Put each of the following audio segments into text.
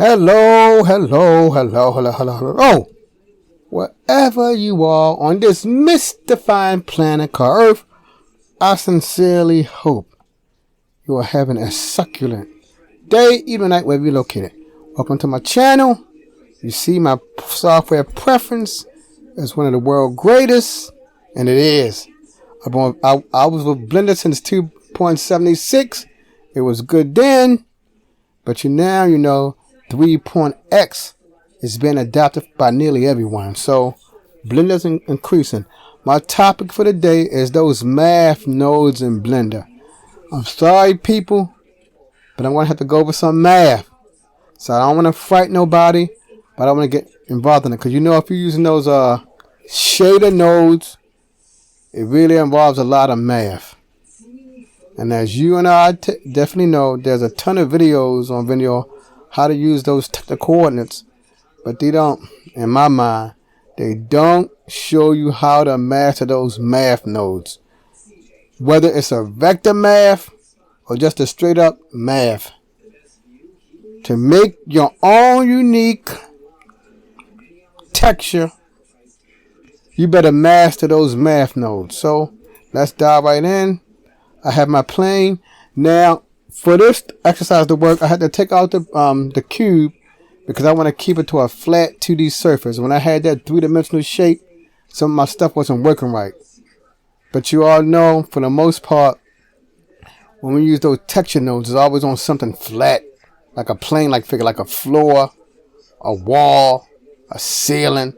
Hello, hello, hello, hello, hello, hello. Oh, wherever you are on this mystifying planet called Earth, I sincerely hope you are having a succulent day, even night, wherever you're located. Welcome to my channel. You see my software preference is one of the world's greatest, and it is. I was with Blender since 2.76. It was good then, but now you know 3.x is being adopted by nearly everyone. So Blender's increasing. My topic for the day is those math nodes in Blender. I'm sorry, people, but I'm going to have to go over some math. So I don't want to frighten nobody, but I don't want to get involved in it. Because you know, if you're using those shader nodes, it really involves a lot of math. And as you and I definitely know, there's a ton of videos on video how to use those coordinates, but they don't, in my mind, they don't show you how to master those math nodes. Whether it's a vector math or just a straight up math. To make your own unique texture, you better master those math nodes. So let's dive right in. I have my plane. Now, for this exercise to work, I had to take out the cube because I want to keep it to a flat 2D surface. When I had that three-dimensional shape, some of my stuff wasn't working right. But you all know, for the most part, when we use those texture nodes, it's always on something flat, like a plane-like figure, like a floor, a wall, a ceiling.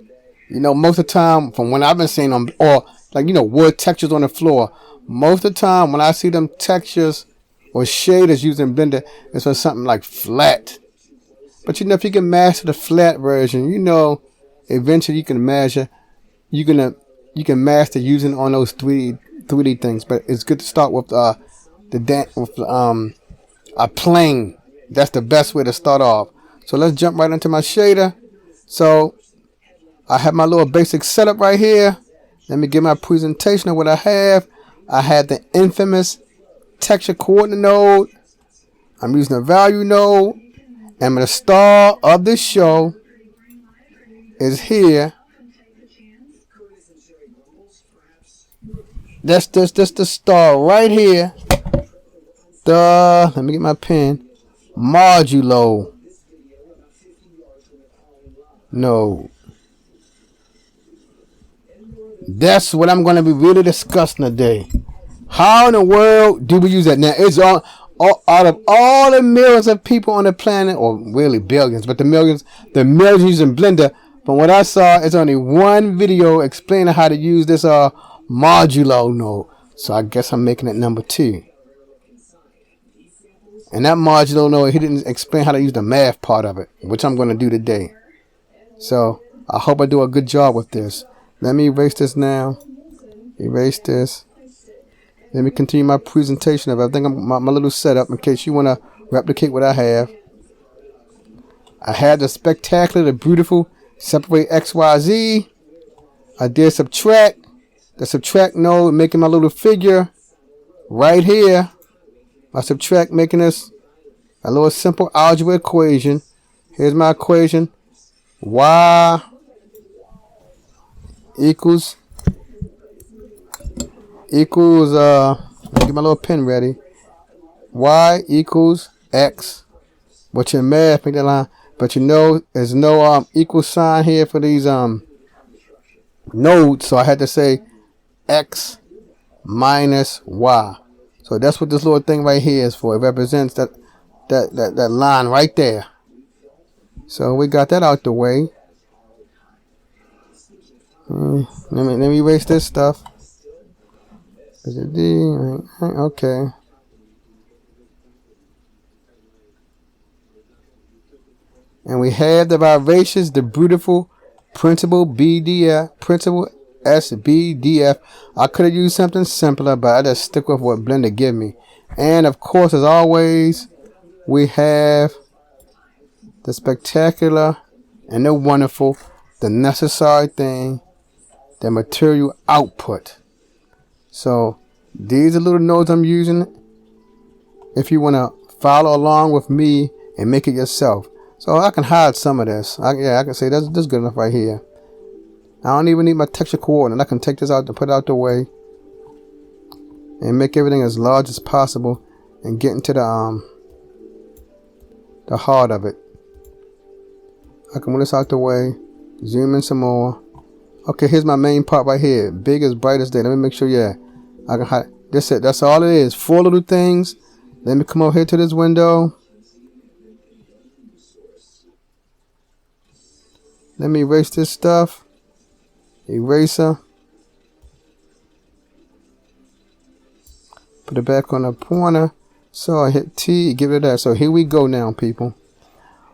You know, most of the time, from when I've been seeing them, or like, you know, wood textures on the floor, most of the time when I see them textures or shaders using Blender, it's for something like flat. But you know, if you can master the flat version, you know, eventually you can master using on those 3D things. But it's good to start with a plane. That's the best way to start off. So let's jump right into my shader. So I have my little basic setup right here. Let me give my presentation of what I have. I had the infamous texture coordinate node. I'm using a value node. And the star of this show is here. That's the star right here. Let me get my pen. Modulo node. That's what I'm going to be really discussing today. How in the world do we use that? Now, it's out of all the millions of people on the planet, or really billions, but the millions using Blender, from what I saw, it's only one video explaining how to use this modulo node. So I guess I'm making it number 2. And that modulo node, he didn't explain how to use the math part of it, which I'm going to do today. So I hope I do a good job with this. Let me erase this now. Erase this. Let me continue my presentation of everything. My little setup in case you want to replicate what I have. I had the spectacular, the beautiful separate X, Y, Z. I did subtract. The subtract node making my little figure right here. I subtract making this a little simple algebra equation. Here's my equation. Y equals let me get my little pen ready. Y equals X. But your math, make that line. But you know, there's no equal sign here for these nodes, so I had to say X minus Y. So that's what this little thing right here is for. It represents that line right there. So we got that out the way. Let me erase this stuff. Is it D? Okay. And we have the vibrations, the beautiful principal BDF, principal SBDF. I could have used something simpler, but I just stick with what Blender give me. And of course, as always, we have the spectacular and the wonderful, the necessary thing, the material output. So these are little nodes I'm using if you want to follow along with me and make it yourself. So I can hide some of this. I can say that's good enough right here. I don't even need my texture coordinate. I can take this out and put it out the way and make everything as large as possible and get into the heart of it. I can move this out the way, zoom in some more. Okay, here's my main part right here. Big as bright as day. Let me make sure, yeah. I can hide. That's it. That's all it is. 4 little things. Let me come over here to this window. Let me erase this stuff. Eraser. Put it back on the pointer. So I hit T, give it that. So here we go now, people.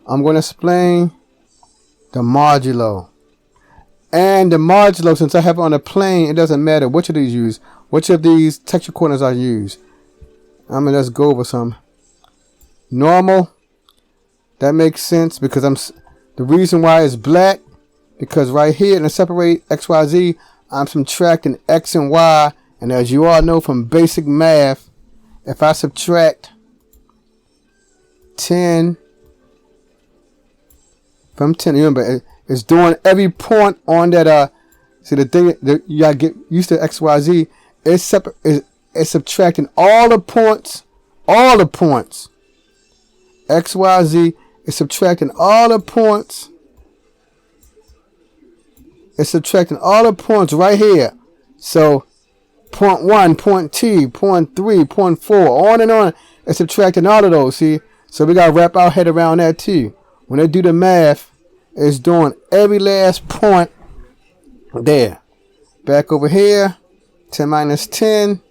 I'm going to explain the modulo. And the modulo, since I have it on the plane, it doesn't matter which of these use. Which of these texture coordinates I use. I'm going to just go over some. Normal. That makes sense because the reason why it's black, because right here in the separate XYZ, I'm subtracting X and Y. And as you all know from basic math, if I subtract 10 from 10, remember, it's doing every point on that, see the thing, you gotta get used to XYZ, it's subtracting all the points, XYZ is subtracting all the points, it's subtracting all the points right here. So, point 1, point 2, point 3, point 4, on and on, it's subtracting all of those, see? So we gotta wrap our head around that too. When they do the math, it's doing every last point there. Back over here, 10 minus 10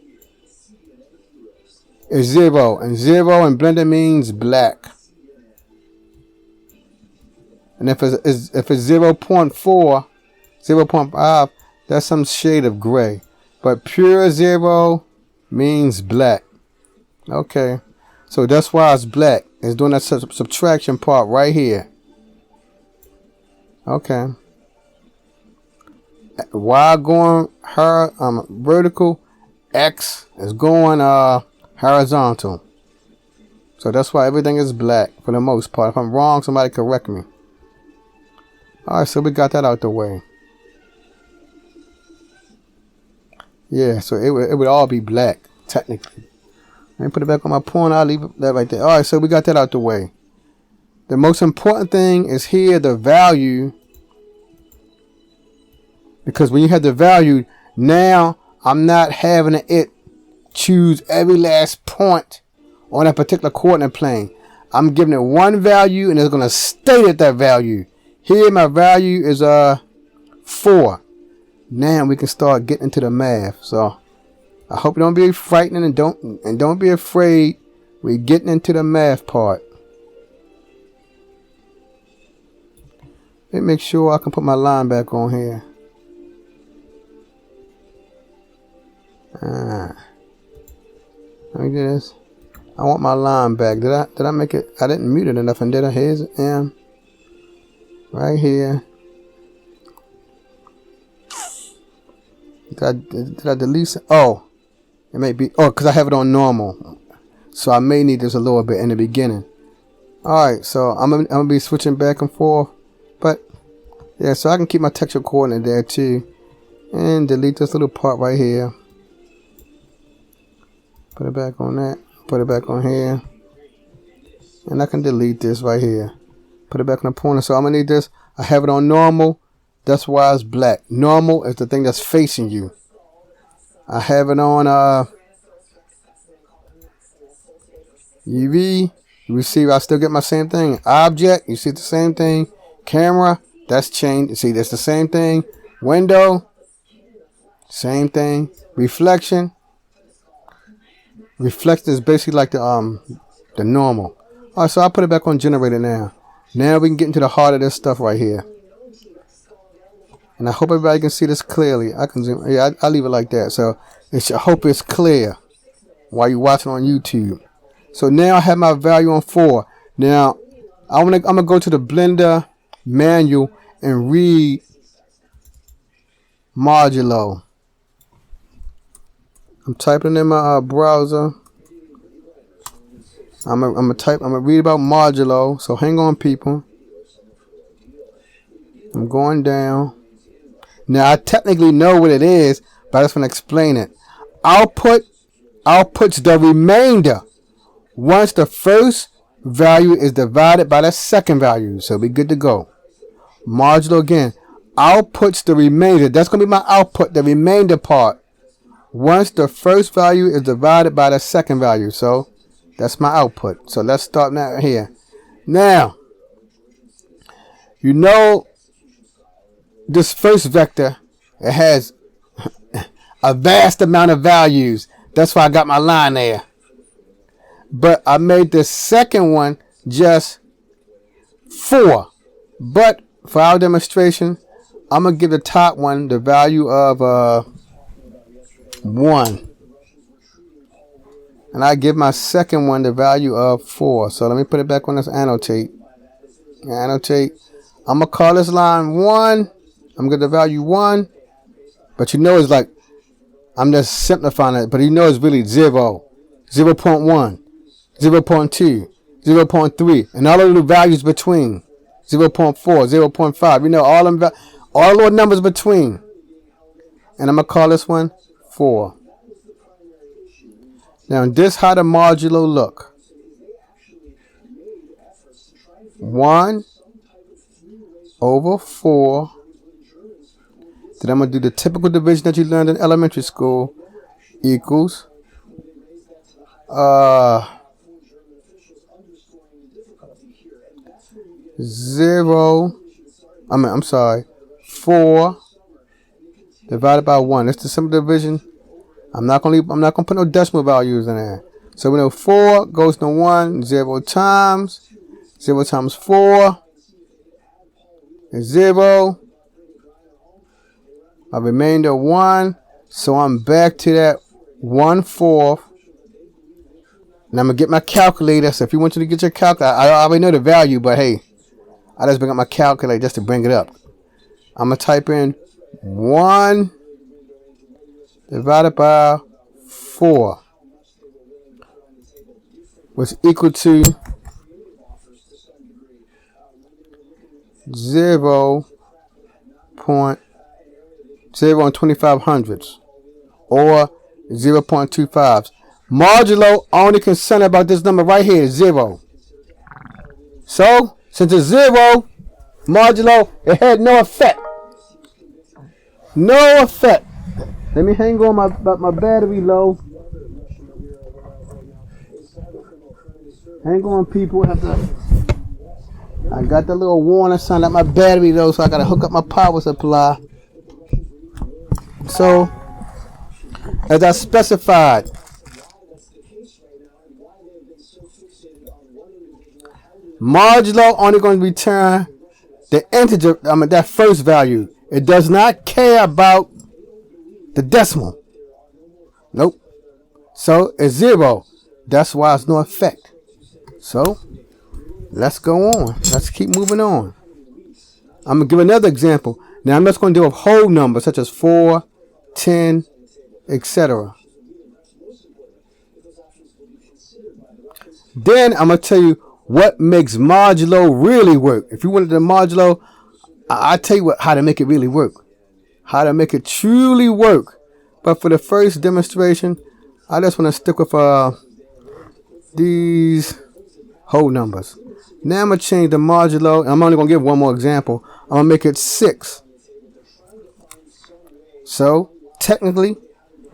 is 0. And 0 in Blender means black. And if it's 0.4, 0.5, that's some shade of gray. But pure 0 means black. Okay. So that's why it's black. It's doing that subtraction part right here. Okay. Y going vertical, X is going horizontal. So that's why everything is black for the most part. If I'm wrong, somebody correct me. Alright, so we got that out the way. Yeah, so it would all be black, technically. Let me put it back on my pointer. I'll leave that right there. Alright, so we got that out the way. The most important thing is here, the value. Because when you have the value, now I'm not having it choose every last point on a particular coordinate plane. I'm giving it one value and it's going to stay at that value. Here my value is 4. Now we can start getting into the math. So I hope you don't be frightened and don't be afraid. We're getting into the math part. Let me make sure I can put my line back on here. Let me do this. I want my line back. Did I make it? I didn't mute it enough, and did I? Here's right here. Did I delete it? Oh, it may be. Oh, because I have it on normal, so I may need this a little bit in the beginning. All right, so I'm gonna be switching back and forth, but yeah, so I can keep my texture coordinate there too, and delete this little part right here. Put it back on that. Put it back on here. And I can delete this right here. Put it back on the pointer. So I'm going to need this. I have it on normal. That's why it's black. Normal is the thing that's facing you. I have it on UV. You see, I still get my same thing. Object. You see the same thing. Camera. That's changed. You see, that's the same thing. Window. Same thing. Reflection. Reflection is basically like the normal. Alright, so I'll put it back on generator now. Now we can get into the heart of this stuff right here. And I hope everybody can see this clearly. I can zoom. Yeah, I'll leave it like that. So I hope it's clear while you're watching on YouTube. So now I have my value on 4. Now I'm gonna go to the Blender manual and read modulo. I'm typing in my browser. I'm gonna read about modulo. So hang on, people. I'm going down. Now, I technically know what it is, but I just want to explain it. Outputs the remainder once the first value is divided by the second value. So we're good to go. Modulo again. Outputs the remainder. That's going to be my output, the remainder part, once the first value is divided by the second value. So that's my output. So let's start now here. Now, you know this first vector, it has a vast amount of values. That's why I got my line there. But I made the second one just 4. But for our demonstration, I'm going to give the top one the value of 1. And I give my second one the value of 4. So let me put it back on this annotate. Annotate. I'm going to call this line 1. I'm going to get the value 1. But you know it's like, I'm just simplifying it. But you know it's really 0, 0.1, 0.2, 0.3. And all of the values between. 0.4, 0.5. You know, all the little numbers between. And I'm going to call this one 4. Now, this how the modulo look. 1 over 4. Then I'm going to do the typical division that you learned in elementary school. Equals. I'm sorry. 4 divided by 1. That's the simple division. I'm not gonna put no decimal values in there. So we know 4 goes to 1. 0 times 4 is 0. A remainder 1. So I'm back to that 1/4. And I'm gonna get my calculator. So if you want to get your calculator, I already know the value, but hey, I just bring up my calculator just to bring it up. I'm gonna type in 1 divided by 4, which is equal to 0.025 or 0.25. Modulo only concerned about this number right here, 0. So, since it's 0, modulo, it had no effect. No effect. Let me hang on my battery low. Hang on, people. I got the little warning sign that my battery low, so I gotta hook up my power supply. So, as I specified, modulo only going to return the integer, that first value. It does not care about the decimal. Nope. So it's 0. That's why it's no effect. So let's go on. Let's keep moving on. I'm going to give another example. Now I'm just going to do a whole number such as 4, 10, etc. Then I'm going to tell you what makes modulo really work. If you wanted the modulo, I'll tell you how to make it really work. How to make it truly work. But for the first demonstration, I just want to stick with these whole numbers. Now I'm going to change the modulo. And I'm only going to give one more example. I'm going to make it 6. So, technically,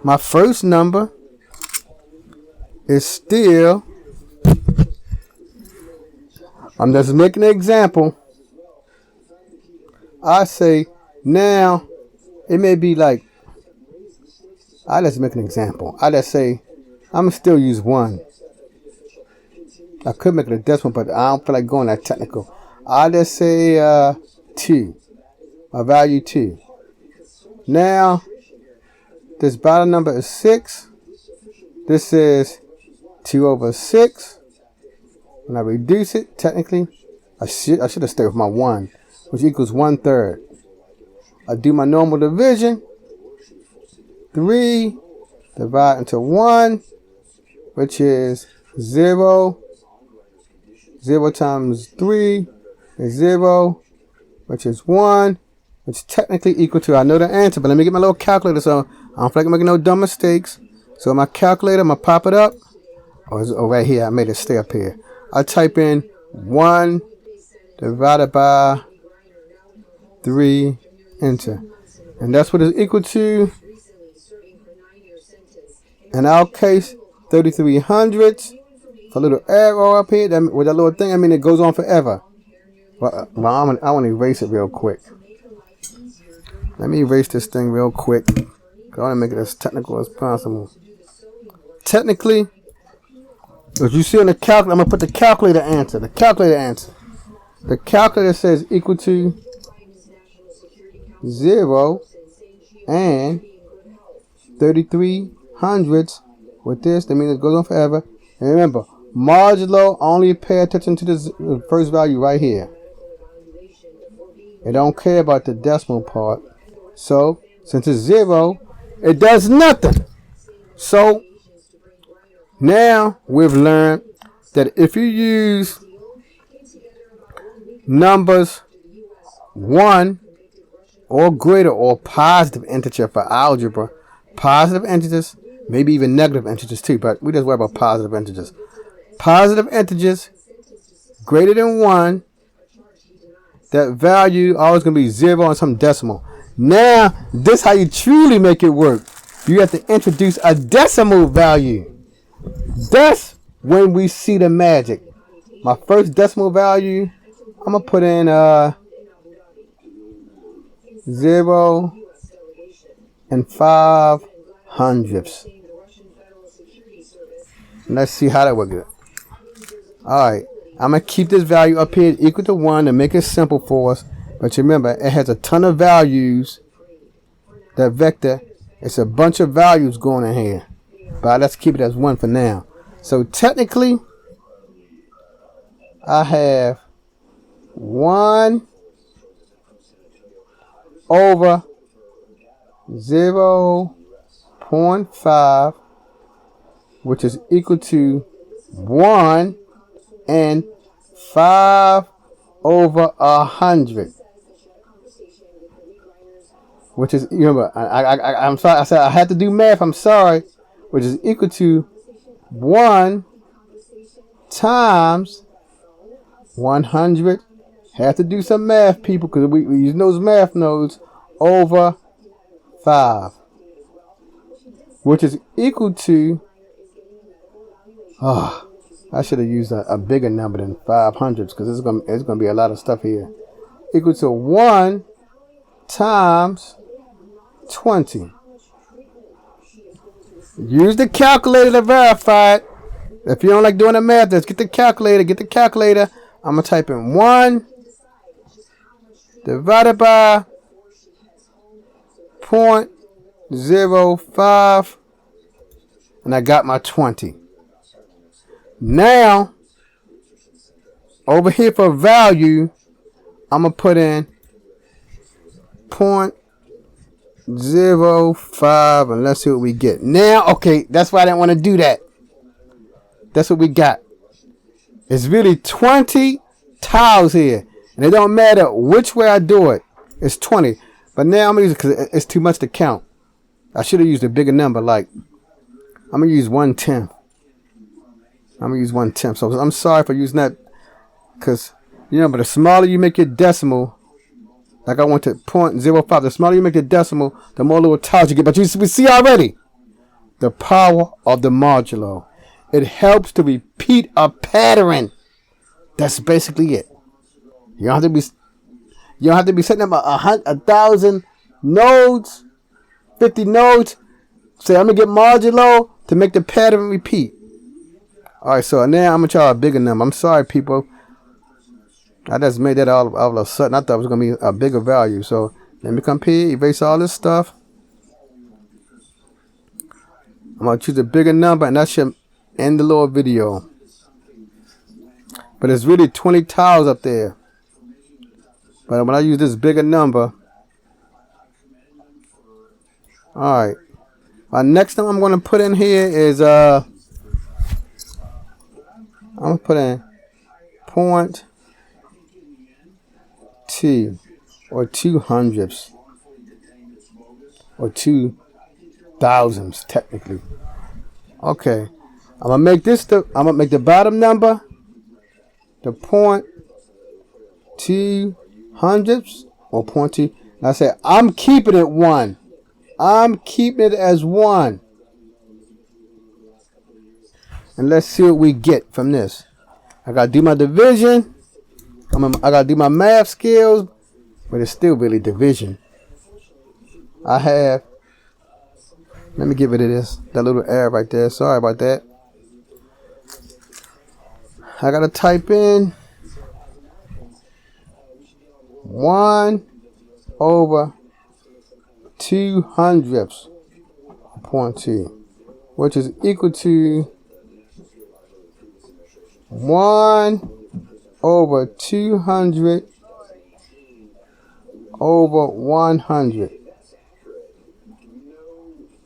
my first number is still... I'm just making an example. I say now it may be like, I just make an example. I just say I'm still use 1. I could make it a decimal, but I don't feel like going that technical. I just say 2. My value 2. Now this bottom number is 6. This is 2 over 6. When I reduce it, technically, I should have stayed with my 1, which equals 1/3. I do my normal division. 3 divide into 1, which is 0. 0 times 3 is 0. which is 1, which is technically equal to, I know the answer, but let me get my little calculator so I don't feel like I'm making no dumb mistakes. So my calculator, I'm going to pop it up. Oh, right here, I made it stay up here. I type in 1 divided by 3, enter. And that's what it's equal to, in our case, 33 hundredths. A little arrow up here, with that little thing, I mean it goes on forever. Well, I want to erase it real quick. Let me erase this thing real quick. I want to make it as technical as possible. Technically, as you see on the calculator, I'm going to put the calculator answer. The calculator answer. The calculator says equal to 0 and 33 hundredths. With this, that means it goes on forever. And remember, modulo only pay attention to this first value right here. It don't care about the decimal part. So, since it's 0, it does nothing. So, now we've learned that if you use numbers 1 or greater or positive integer for algebra, positive integers, maybe even negative integers too, but we just worry about positive integers. Positive integers greater than 1, that value always going to be 0 and some decimal. Now, this is how you truly make it work. You have to introduce a decimal value. That's when we see the magic. My first decimal value, I'm going to put in 0 and 5 hundredths. Let's see how that works. Alright, I'm going to keep this value up here equal to 1 to make it simple for us. But remember, it has a ton of values. That vector, it's a bunch of values going in here. But let's keep it as 1 for now. So technically, I have 1 over 0.5, which is equal to 1 and 5 over 100, which is, remember, I'm sorry, I said I had to do math, I'm sorry, which is equal to 1 times 100. Have to do some math, people, because we use those math nodes, over 5, which is equal to, I should have used a bigger number than 500 because it's gonna be a lot of stuff here. Equal to 1 times 20. Use the calculator to verify it. If you don't like doing the math, just get the calculator. Get the calculator. I'm gonna type in 1 divided by 0.05, and I got my 20. Now, over here for value, I'm going to put in 0.05 and let's see what we get. Now, okay, that's why I didn't want to do that. That's what we got. It's really 20 tiles here. And it don't matter which way I do it. It's 20. But now I'm going to use it because it's too much to count. I should have used a bigger number. Like, I'm going to use 1/10. I'm going to use 1/10. So I'm sorry for using that. Because, but the smaller you make your decimal, like I went to 0.05. The smaller you make the decimal, the more little tiles you get. But we see already the power of the modulo. It helps to repeat a pattern. That's basically it. You don't have to be setting up 1,000 nodes, 50 nodes. Say I'm gonna get modulo to make the pattern repeat. All right, so now I'm gonna try a bigger number. I'm sorry, people. I just made that all of a sudden. I thought it was gonna be a bigger value. So let me come here, erase all this stuff. I'm gonna choose a bigger number, and that should end the little video. But it's really 20 tiles up there. But when I use this bigger number, alright. Next thing I'm going to put in here is, I'm going to put in 0.2. or 200ths, or 2,000ths technically. Okay, I'm gonna make the bottom number the 0.200ths or 0.2. And I said I'm keeping it 1. I'm keeping it as 1. And let's see what we get from this. I gotta do my division. I gotta do my math skills, but it's still really division. I have. Let me get rid of this. That little error right there. Sorry about that. I gotta type in 1 over 200ths, 0.2, which is equal to 1 over 200 over 100.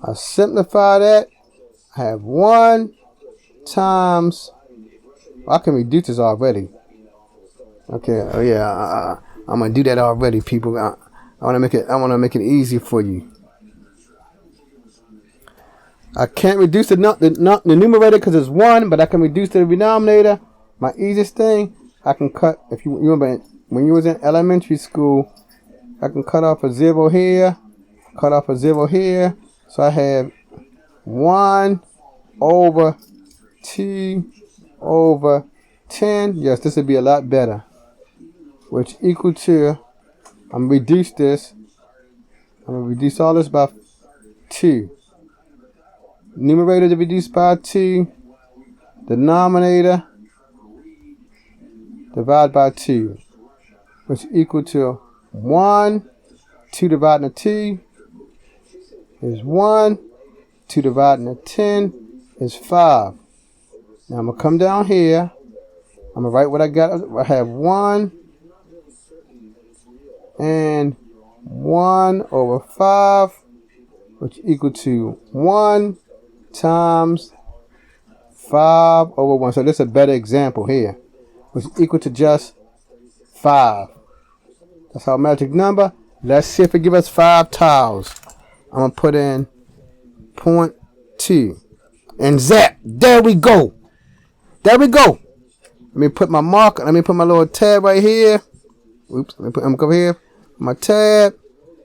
I simplify that. I have 1 times. I can reduce this already. Okay. Oh yeah. I'm gonna do that already, people. I want to make it. I want to make it easy for you. I can't reduce the numerator because it's 1, but I can reduce the denominator. My easiest thing, I can cut. If you remember when you was in elementary school, I can cut off a 0 here, cut off a 0 here. So I have 1 over 2 over 10. Yes, this would be a lot better. Which equal to, I'm going to reduce this. I'm going to reduce all this by 2. Numerator to reduce by 2. Denominator divide by 2. Which equal to 1. 2 dividing the 2 is 1. 2 dividing the 10 is 5. Now I'm going to come down here. I'm going to write what I got. I have 1 and 1 over 5, which equal to 1 times 5 over 1. So this is a better example here, which is equal to just 5. That's our magic number. Let's see if it gives us 5 tiles. I'm going to put in 0.2. And zap. There we go. There we go. Let me put my marker. Let me put my little tab right here. Oops. I'm going to come here. My tab.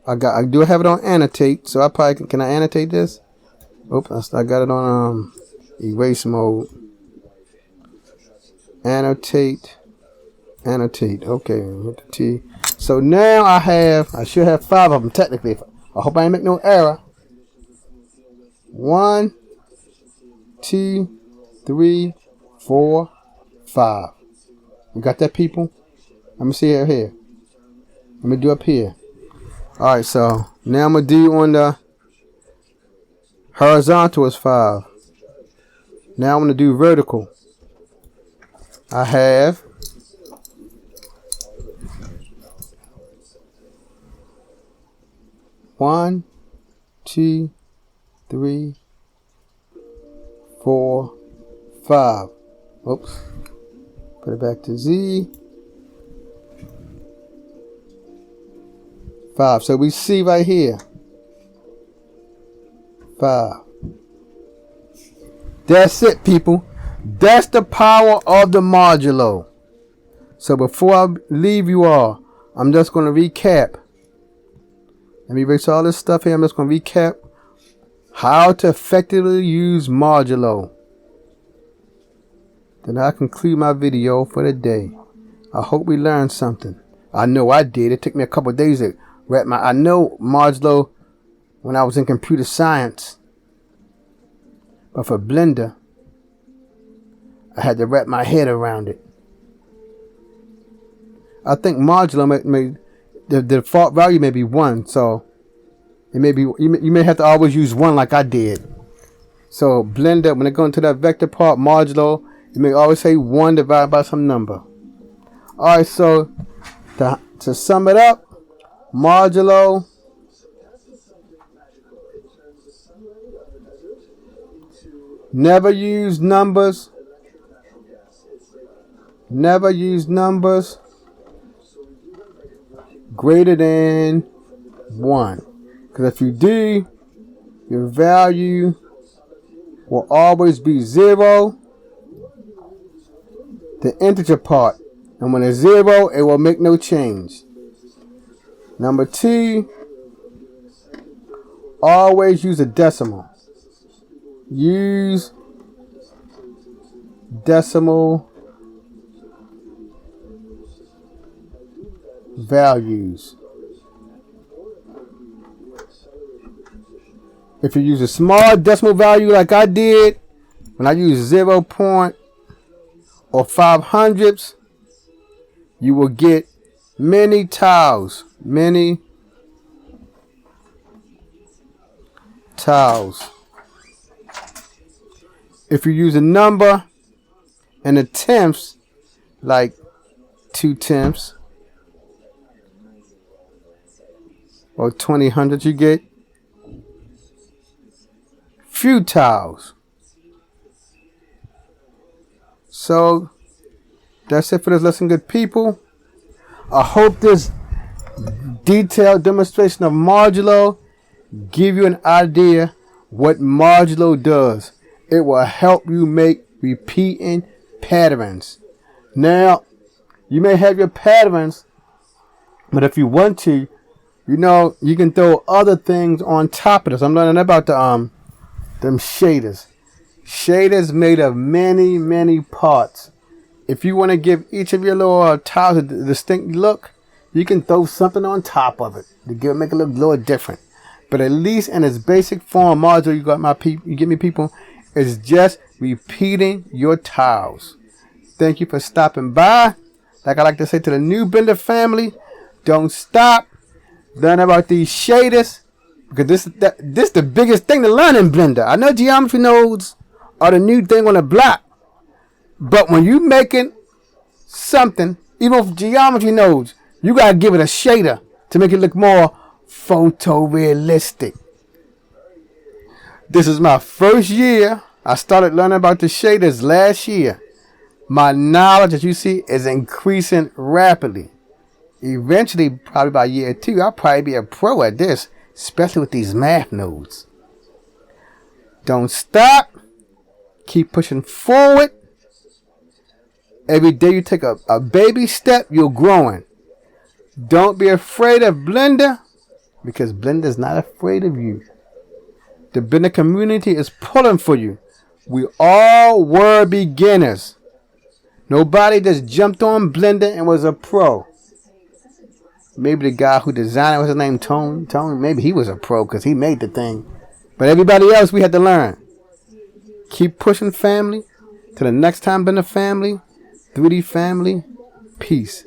I do have it on annotate. So I probably can I annotate this? Oops. I got it on erase mode. Annotate. Annotate. Okay. Hit the T. So now I should have 5 of them technically. I hope I ain't make no error. 1, 2, 3, 4, 5. You got that, people? Let me see it here. Let me do up here. Alright, so now I'm going to do on the horizontal is 5. Now I'm going to do vertical. I have 1, 2, 3, 4, 5. Oops. Put it back to Z. 5. So we see right here. 5. That's it, people. That's the power of the modulo. So before I leave you all, I'm just going to recap. Let me erase all this stuff here. I'm just going to recap how to effectively use modulo. Then I conclude my video for the day. I hope we learned something. I know I did. It took me a couple of days to wrap my... I know modulo when I was in computer science. But for Blender, I had to wrap my head around it. I think modulo the default value may be 1, so it may be you may have to always use 1 like I did. So Blender, when it goes into that vector part, modulo, you may always say 1 divided by some number. Alright, so to sum it up, modulo never use numbers. Never use numbers. greater than 1. Because if you do, your value will always be 0, the integer part. And when it's 0, it will make no change. Number 2, always use a decimal. Use decimal values. If you use a small decimal value like I did, when I use 0 point or 500ths, you will get many tiles. Many tiles. If you use a number in the tenths, like 2/10 or 20/100, you get few tiles. So that's it for this lesson, good people. I hope this detailed demonstration of modulo give you an idea what modulo does. It will help you make repeating patterns. Now, you may have your patterns, but if you want to, you can throw other things on top of this. I'm learning about them shaders. Shaders made of many, many parts. If you want to give each of your little tiles a distinct look, you can throw something on top of it to make it look a little different. But at least in its basic form, modulo, you get me, people, is just repeating your tiles. Thank you for stopping by. Like I like to say to the new Blender family, don't stop. Learn about these shaders, because this the biggest thing to learn in Blender. I know geometry nodes are the new thing on the block, but when you making something, even with geometry nodes, you gotta give it a shader to make it look more photorealistic. This is my first year. I started learning about the shaders last year. My knowledge, as you see, is increasing rapidly. Eventually, probably by year 2, I'll probably be a pro at this, especially with these math nodes. Don't stop. Keep pushing forward. Every day you take a baby step, you're growing. Don't be afraid of Blender, because Blender is not afraid of you. The Blender community is pulling for you. We all were beginners. Nobody just jumped on Blender and was a pro. Maybe the guy who designed it, what's his name, Tone, maybe he was a pro because he made the thing. But everybody else, we had to learn. Keep pushing, family. Till the next time, Blender family, 3D family, peace.